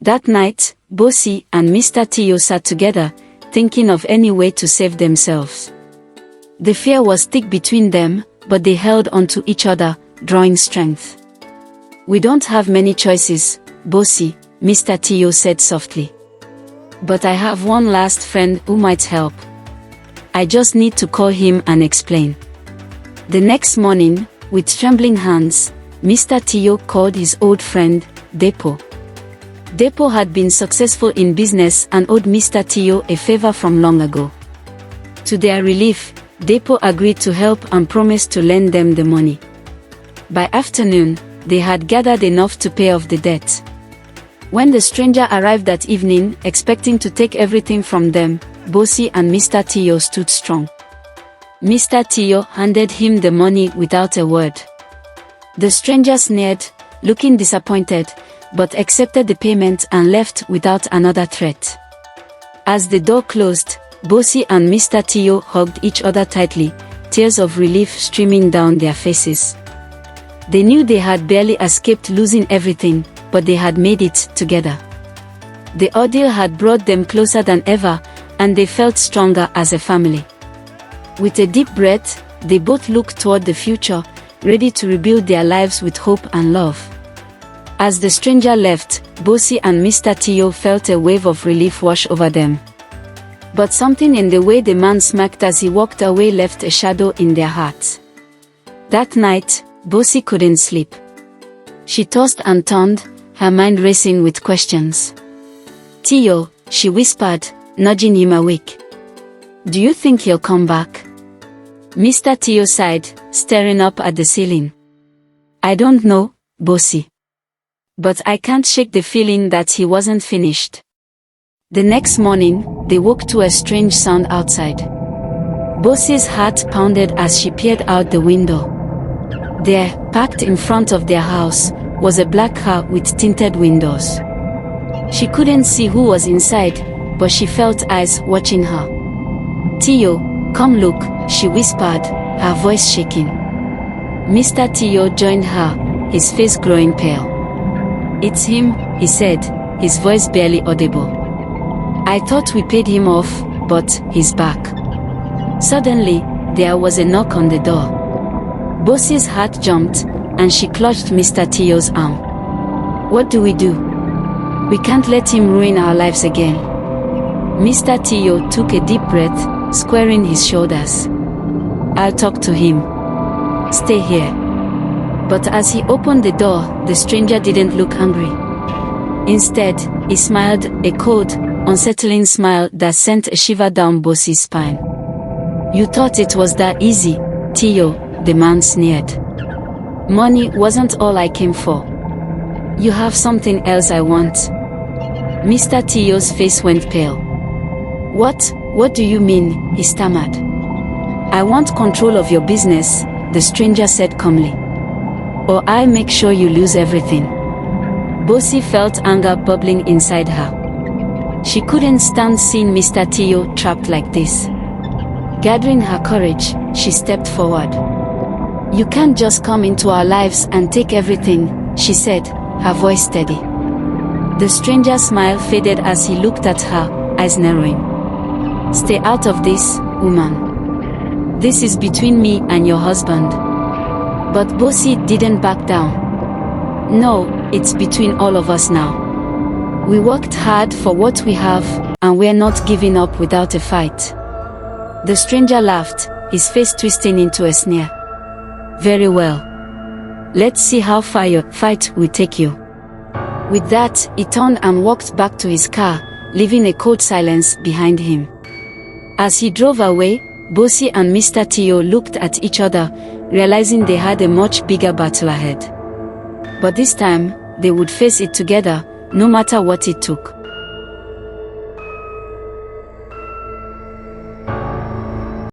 That night, Bossy and Mr. Tio sat together, thinking of any way to save themselves. The fear was thick between them, but they held on to each other, drawing strength. "We don't have many choices, Bossy," Mr. Tio said softly. "But I have one last friend who might help. I just need to call him and explain." The next morning, with trembling hands, Mr. Tio called his old friend, Depo. Depo had been successful in business and owed Mr. Tio a favor from long ago. To their relief, Depo agreed to help and promised to lend them the money. By afternoon, they had gathered enough to pay off the debt. When the stranger arrived that evening, expecting to take everything from them, Bossy and Mr. Tio stood strong. Mr. Tio handed him the money without a word. The stranger sneered, looking disappointed, but accepted the payment and left without another threat. As the door closed, Bossy and Mr. Tio hugged each other tightly, tears of relief streaming down their faces. They knew they had barely escaped losing everything, but they had made it together. The ordeal had brought them closer than ever, and they felt stronger as a family. With a deep breath, they both looked toward the future, ready to rebuild their lives with hope and love. As the stranger left, Bossy and Mr. Tio felt a wave of relief wash over them. But something in the way the man smirked as he walked away left a shadow in their hearts. That night, Bossy couldn't sleep. She tossed and turned, her mind racing with questions. "Tio," she whispered, nudging him awake. "Do you think he'll come back?" Mr. Tio sighed, staring up at the ceiling. "I don't know, Bossy. But I can't shake the feeling that he wasn't finished." The next morning, they woke to a strange sound outside. Bossy's heart pounded as she peered out the window. There, parked in front of their house, was a black car with tinted windows. She couldn't see who was inside, but she felt eyes watching her. "Tio, come look," she whispered, her voice shaking. Mr. Tio joined her, his face growing pale. "It's him," he said, his voice barely audible. "I thought we paid him off, but he's back." Suddenly, there was a knock on the door. Bossy's heart jumped, and she clutched Mr. Tio's arm. "What do we do? We can't let him ruin our lives again." Mr. Tio took a deep breath, squaring his shoulders. "I'll talk to him. Stay here." But as he opened the door, the stranger didn't look angry. Instead, he smiled, a cold, unsettling smile that sent a shiver down Bossy's spine. "You thought it was that easy, Tio," the man sneered. "Money wasn't all I came for. You have something else I want." Mr. Tio's face went pale. What do you mean?" he stammered. "I want control of your business," the stranger said calmly. "Or I'll make sure you lose everything." Bossy felt anger bubbling inside her. She couldn't stand seeing Mr. Tio trapped like this. Gathering her courage, she stepped forward. "You can't just come into our lives and take everything," she said, her voice steady. The stranger's smile faded as he looked at her, eyes narrowing. "Stay out of this, woman. This is between me and your husband." But Bossy didn't back down. "No, it's between all of us now. We worked hard for what we have, and we're not giving up without a fight." The stranger laughed, his face twisting into a sneer. "Very well. Let's see how far your fight will take you." With that, he turned and walked back to his car, leaving a cold silence behind him. As he drove away, Bossy and Mr. Tio looked at each other, realizing they had a much bigger battle ahead. But this time, they would face it together, no matter what it took.